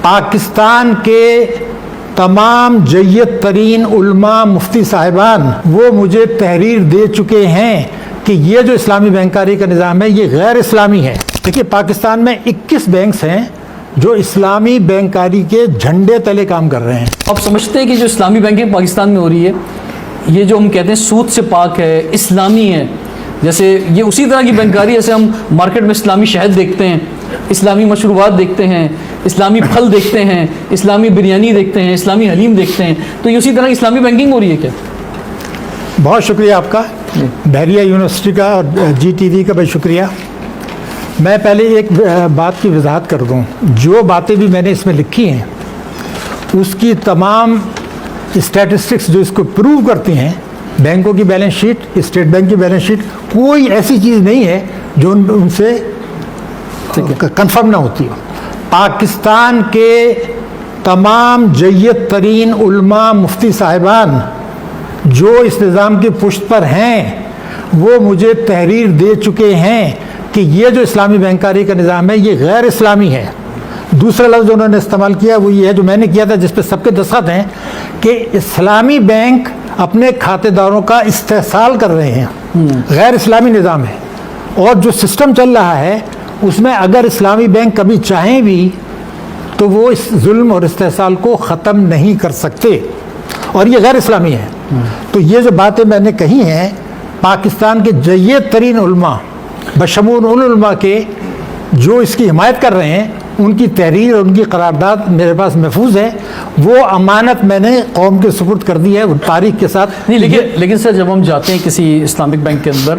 پاکستان کے تمام جید ترین علماء مفتی صاحبان وہ مجھے تحریر دے چکے ہیں کہ یہ جو اسلامی بینکاری کا نظام ہے یہ غیر اسلامی ہے۔ دیکھیے پاکستان میں 21 بینکس ہیں جو اسلامی بینکاری کے جھنڈے تلے کام کر رہے ہیں۔ آپ سمجھتے ہیں کہ جو اسلامی بینکنگ پاکستان میں ہو رہی ہے یہ جو ہم کہتے ہیں سود سے پاک ہے، اسلامی ہے، جیسے یہ اسی طرح کی بینکاری جیسے ہم مارکیٹ میں اسلامی شہد دیکھتے ہیں، اسلامی مشروبات دیکھتے ہیں، اسلامی پھل دیکھتے ہیں، اسلامی بریانی دیکھتے ہیں، اسلامی حلیم دیکھتے ہیں، تو یہ اسی طرح کی اسلامی بینکنگ ہو رہی ہے کیا؟ بہت شکریہ آپ کا، بحریہ یونیورسٹی کا اور جی ٹی وی کا بھی شکریہ۔ میں پہلے ایک بات کی وضاحت کر دوں، جو باتیں بھی میں نے اس میں لکھی ہیں اس کی تمام اسٹیٹسٹکس جو اس کو پروو کرتی ہیں، بینکوں کی بیلنس شیٹ، اسٹیٹ بینک کی بیلنس شیٹ، کوئی ایسی چیز نہیں ہے جو ان سے کنفرم نہ ہوتی ہو۔ پاکستان کے تمام جید ترین علماء مفتی صاحبان جو اس نظام کی پشت پر ہیں وہ مجھے تحریر دے چکے ہیں کہ یہ جو اسلامی بینکاری کا نظام ہے یہ غیر اسلامی ہے۔ دوسرا لفظ جو انہوں نے استعمال کیا وہ یہ ہے جو میں نے کیا تھا، جس پہ سب کے دستخط ہیں، کہ اسلامی بینک اپنے کھاتے داروں کا استحصال کر رہے ہیں، غیر اسلامی نظام ہے۔ اور جو سسٹم چل رہا ہے اس میں اگر اسلامی بینک کبھی چاہیں بھی تو وہ اس ظلم اور استحصال کو ختم نہیں کر سکتے، اور یہ غیر اسلامی ہے۔ تو یہ جو باتیں میں نے کہی ہیں پاکستان کے جید ترین علماء بشمول ان علماء کے جو اس کی حمایت کر رہے ہیں، ان کی تحریر اور ان کی قرارداد میرے پاس محفوظ ہے، وہ امانت میں نے قوم کے سپرد کر دی ہے تاریخ کے ساتھ۔ نہیں لیکن سر جب ہم جاتے ہیں کسی اسلامک بینک کے اندر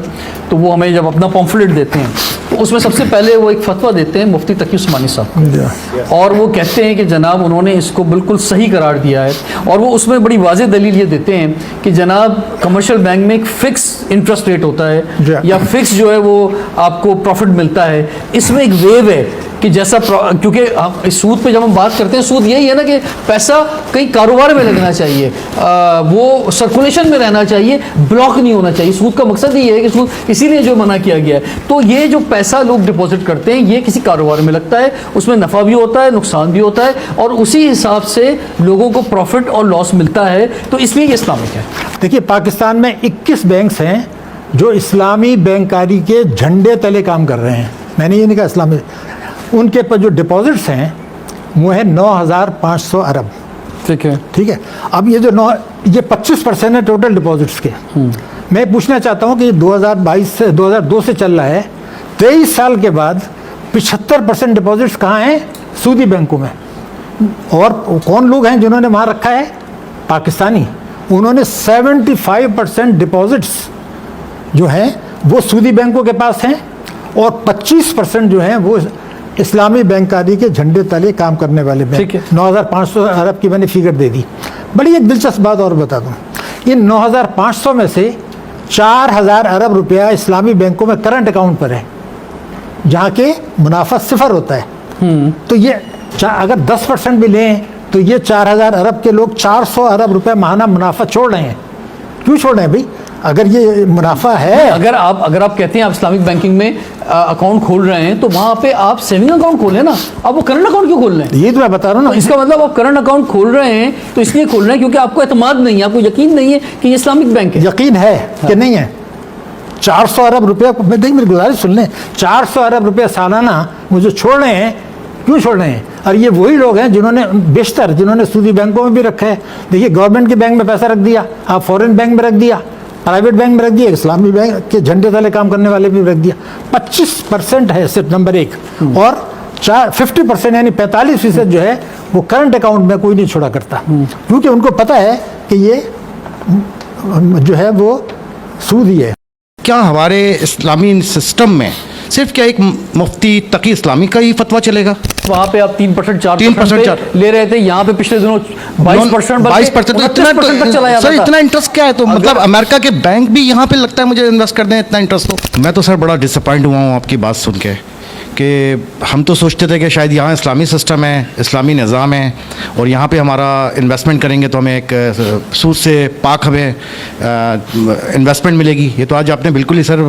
تو وہ ہمیں جب اپنا پمفلٹ دیتے ہیں تو اس میں سب سے پہلے وہ ایک فتویٰ دیتے ہیں مفتی تقی عثمانی صاحب، اور وہ کہتے ہیں کہ جناب انہوں نے اس کو بالکل صحیح قرار دیا ہے، اور وہ اس میں بڑی واضح دلیل یہ دیتے ہیں کہ جناب کمرشل بینک میں ایک فکس انٹرسٹ ریٹ ہوتا ہے یا فکس جو ہے وہ آپ کو پروفٹ ملتا ہے، اس میں ایک ویو ہے کہ جیسا کیونکہ سود پہ جب ہم بات کرتے ہیں سود یہی ہے نا کہ پیسہ کئی کاروبار میں لگنا چاہیے، وہ سرکولیشن میں رہنا چاہیے، بلاک نہیں ہونا چاہیے۔ سود کا مقصد یہ ہے کہ سود اسی لیے جو منع کیا گیا ہے۔ تو یہ جو پیسہ لوگ ڈپازٹ کرتے ہیں یہ کسی کاروبار میں لگتا ہے، اس میں نفع بھی ہوتا ہے، نقصان بھی ہوتا ہے، اور اسی حساب سے لوگوں کو پروفٹ اور لاس ملتا ہے، تو اس لیے یہ اسلامک ہے۔ دیکھیے پاکستان میں 21 بینکس ہیں جو اسلامی بینکاری کے جھنڈے تلے کام کر رہے ہیں۔ میں نے یہ نہیں کہا اسلامی، ان کے پر جو ڈپازٹس ہیں وہ ہے 9,500 ارب۔ ٹھیک ہے۔ اب یہ جو 25% ہے ٹوٹل ڈپازٹس کے۔ میں پوچھنا چاہتا ہوں کہ 2022 سے 2002 سے چل رہا ہے، 23 سال کے بعد 75% ڈپازٹس کہاں ہیں؟ سودی بینکوں میں۔ اور کون لوگ ہیں جنہوں نے وہاں رکھا ہے؟ پاکستانی۔ انہوں نے 75% ڈپازٹس جو ہیں وہ سودی بینکوں کے پاس ہیں، اور 25% جو ہیں وہ اسلامی بینکاری کے جھنڈے تلے کام کرنے والے بینک۔ 9,500 ارب کی میں نے فگر دے دی۔ بڑی ایک دلچسپ بات اور بتا دوں، ان 9,500 میں سے 4,000 ارب روپیہ اسلامی بینکوں میں کرنٹ اکاؤنٹ پر ہے، جہاں کے منافع صفر ہوتا ہے۔ تو یہ اگر 10% بھی لیں تو یہ 4,000 ارب کے لوگ 400 ارب روپے ماہانہ منافع چھوڑ رہے ہیں۔ کیوں چھوڑ رہے ہیں بھائی؟ اگر یہ منافع ہے، اگر آپ کہتے ہیں آپ اسلامک بینکنگ میں اکاؤنٹ کھول رہے ہیں تو وہاں پہ آپ سیونگ اکاؤنٹ کھولیں نا، آپ وہ کرنٹ اکاؤنٹ کیوں کھول رہے ہیں؟ یہ تو میں بتا رہا ہوں نا، اس کا مطلب آپ کرنٹ اکاؤنٹ کھول رہے ہیں تو اس لیے کھول رہے ہیں کیونکہ آپ کو اعتماد نہیں ہے، آپ کو یقین نہیں ہے کہ یہ اسلامک بینک ہے۔ یقین ہے کہ نہیں ہے؟ 400 ارب روپیہ، میری گزارش سن لیں، 400 ارب روپیہ سالانہ وہ جو چھوڑ رہے ہیں، کیوں چھوڑ رہے ہیں؟ اور یہ وہی لوگ ہیں جنہوں نے بیشتر جنہوں نے سودی بینکوں میں بھی رکھا ہے۔ دیکھیے گورنمنٹ کے بینک میں پیسہ رکھ دیا، آپ فورن بینک میں رکھ دیا، پرائیویٹ بینک میں رکھ دیا، اسلامی بینک کے جھنڈے تلے کام کرنے والے بھی رکھ دیا۔ 25% ہے صرف نمبر 1، اور 50% یعنی 45% جو ہے وہ کرنٹ اکاؤنٹ میں کوئی نہیں چھوڑا کرتا، کیونکہ ان کو پتہ ہے کہ یہ جو ہے وہ سود ہی ہے۔ کیا ہمارے اسلامی سسٹم میں صرف کیا ایک مفتی تقی اسلامی کا ہی فتویٰ چلے گا؟ وہاں پہ آپ 3% 4% لے رہے تھے، یہاں پہ پچھلے دنوں 22% تک چلا جاتا تھا۔ اتنا انٹرسٹ کیا ہے؟ تو مطلب امریکہ کے بینک بھی یہاں پہ لگتا ہے مجھے انویسٹ کر دیں اتنا انٹرسٹ ہو۔ میں تو سر بڑا ڈسپوائنٹ ہوا ہوں آپ کی بات سن کے کہ ہم تو سوچتے تھے کہ شاید یہاں اسلامی سسٹم ہے، اسلامی نظام ہے، اور یہاں پہ ہمارا انویسٹمنٹ کریں گے تو ہمیں ایک سود سے پاک ہمیں انویسٹمنٹ ملے گی. یہ تو آج آپ نے بالکل ہی سر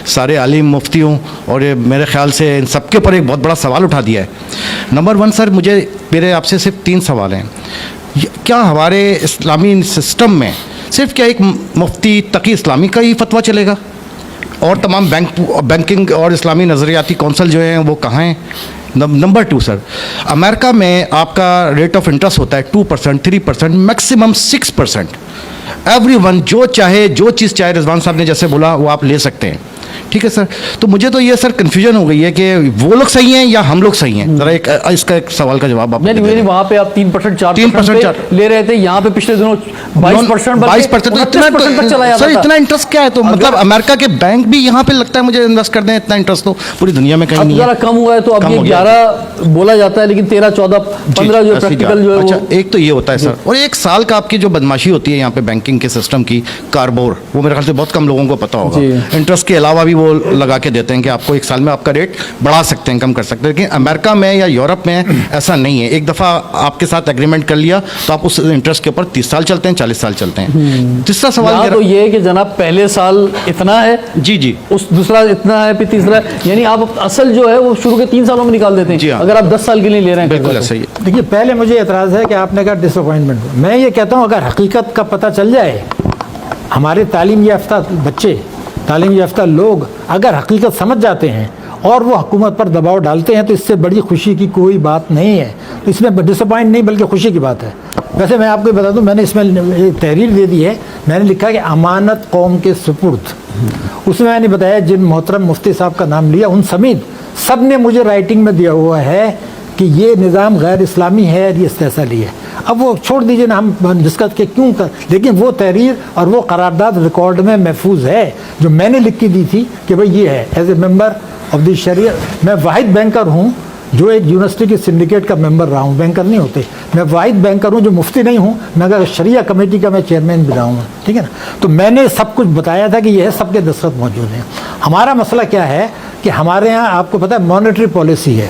سارے عالم مفتیوں اور میرے خیال سے ان سب کے اوپر ایک بہت بڑا سوال اٹھا دیا ہے. نمبر 1 سر، میرے آپ سے صرف 3 سوال ہیں. کیا ہمارے اسلامی سسٹم میں صرف کیا ایک مفتی تقی اسلامی کا ہی فتویٰ چلے گا، اور تمام بینکنگ اور اسلامی نظریاتی کونسل جو ہیں وہ کہاں ہیں؟ نمبر 2 سر، امریکہ میں آپ کا ریٹ آف انٹرسٹ ہوتا ہے 2%، 3%، میکسیمم 6%. ایوری ون جو چاہے، جو چیز چاہے، رضوان صاحب نے جیسے بولا وہ آپ لے سکتے ہیں. ٹھیک ہے سر. تو مجھے تو یہ سر کنفیوژن ہو گئی ہے کہ وہ لوگ صحیح ہیں یا ہم لوگ صحیح ہیں. ذرا اس کا ایک سوال کا جواب آپ نہیں، وہاں پہ آپ 3% 4% لے رہے تھے، یہاں پہ پچھلے دنوں 22% تک چلا جاتا سر. اتنا انٹرسٹ کیا ہے؟ تو مطلب امریکہ کے بینک بھی یہاں پہ لگتا ہے مجھے انویسٹ کر دیں. اتنا انٹرسٹ تو پوری دنیا میں کہیں نہیں ہے. ذرا کم ہوا ہے تو اب یہ 11 بولا جاتا ہے، لیکن 13 14 15 جو پریکٹیکل جو ہے. اچھا، ایک تو یہ ہوتا ہے سر، اور ایک سال کا آپ کی جو بدماشی ہوتی ہے یہاں پہ بینکنگ کے سسٹم کی، کاربور، وہ میرے خیال سے بہت کم لوگوں کو پتا ہوگا. انٹرسٹ کے علاوہ بھی وہ لگا کے دیتے ہیں کہ آپ کو ایک سال میں آپ کا ریٹ بڑھا سکتے ہیں، کم کر سکتے ہیں. لیکن امریکہ میں یا یورپ میں ایسا نہیں ہے. ایک دفعہ آپ کے ساتھ ایگریمنٹ کر لیا تو آپ اس انٹرسٹ کے اوپر 30 سال چلتے ہیں، 40 سال چلتے ہیں. تیسرا سوال تو یہ ہے کہ جناب پہلے سال اتنا ہے، جی اس دوسرا اتنا ہے، پھر تیسرا، یعنی آپ اصل جو ہے وہ شروع کے 3 سالوں میں نکال دیتے ہیں اگر آپ 10 سال کے لیے لے رہے ہیں. بالکل ایسا ہی ہے. دیکھیے، پہلے مجھے اعتراض ہے کہ آپ نے کہا ڈس اپوائنٹمنٹ. میں یہ کہتا ہوں اگر حقیقت کا پتہ چل جائے، ہمارے تعلیم یافتہ بچے، تعلیم یافتہ لوگ اگر حقیقت سمجھ جاتے ہیں اور وہ حکومت پر دباؤ ڈالتے ہیں تو اس سے بڑی خوشی کی کوئی بات نہیں ہے. تو اس میں ڈس اپوائنٹ نہیں بلکہ خوشی کی بات ہے. ویسے میں آپ کو بتا دوں، میں نے اس میں ایک تحریر دے دی ہے. میں نے لکھا کہ امانت قوم کے سپرد. اس میں نے بتایا جن محترم مفتی صاحب کا نام لیا ان سمیت سب نے مجھے رائٹنگ میں دیا ہوا ہے کہ یہ نظام غیر اسلامی ہے، یہ استحصالی ہے. اب وہ چھوڑ دیجئے نا، ہم ڈسکس کے کیوں کر، لیکن وہ تحریر اور وہ قرارداد ریکارڈ میں محفوظ ہے جو میں نے لکھ کے دی تھی کہ بھئی یہ ہے. As a member of the شریعہ، میں واحد بینکر ہوں جو ایک یونیورسٹی کے سنڈیکیٹ کا ممبر رہا ہوں. بینکر نہیں ہوتے، میں واحد بینکر ہوں جو مفتی نہیں ہوں، مگر شریعہ کمیٹی کا میں چیئرمین بھی رہا ہوں. ٹھیک ہے نا. تو میں نے سب کچھ بتایا تھا کہ یہ سب کے دستخط موجود ہیں. ہمارا مسئلہ کیا ہے کہ ہمارے ہاں آپ کو پتہ ہے مانیٹری پالیسی ہے،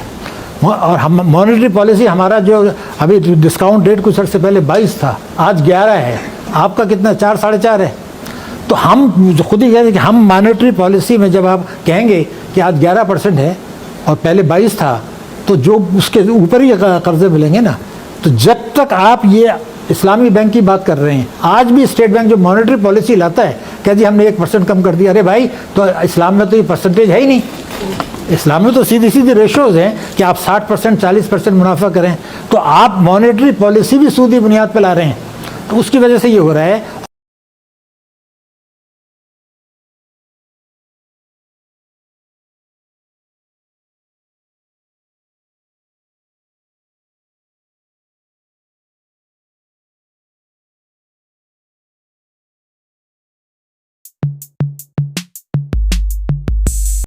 اور ہم مانیٹری پالیسی ہمارا جو ابھی ڈسکاؤنٹ ریٹ کچھ عرصے پہلے 22 تھا، آج 11 ہے. آپ کا کتنا 4 ساڑھے 4 ہے. تو ہم خود ہی کہتے ہیں کہ ہم مانیٹری پالیسی میں جب آپ کہیں گے کہ آج 11% ہے اور پہلے 22 تھا تو جو اس کے اوپر ہی قرضے ملیں گے نا. تو جب تک آپ یہ اسلامی بینک کی بات کر رہے ہیں، آج بھی اسٹیٹ بینک جو مانیٹری پالیسی لاتا ہے کہ جی ہم نے 1% کم کر دیا. ارے بھائی، تو اسلام میں تو یہ پرسنٹیج ہے ہی نہیں. اسلام میں تو سیدھی ریشوز ہیں کہ آپ 60% 40% منافع کریں. تو آپ مانیٹری پالیسی بھی سودی بنیاد پہ لا رہے ہیں. تو اس کی وجہ سے یہ ہو رہا ہے.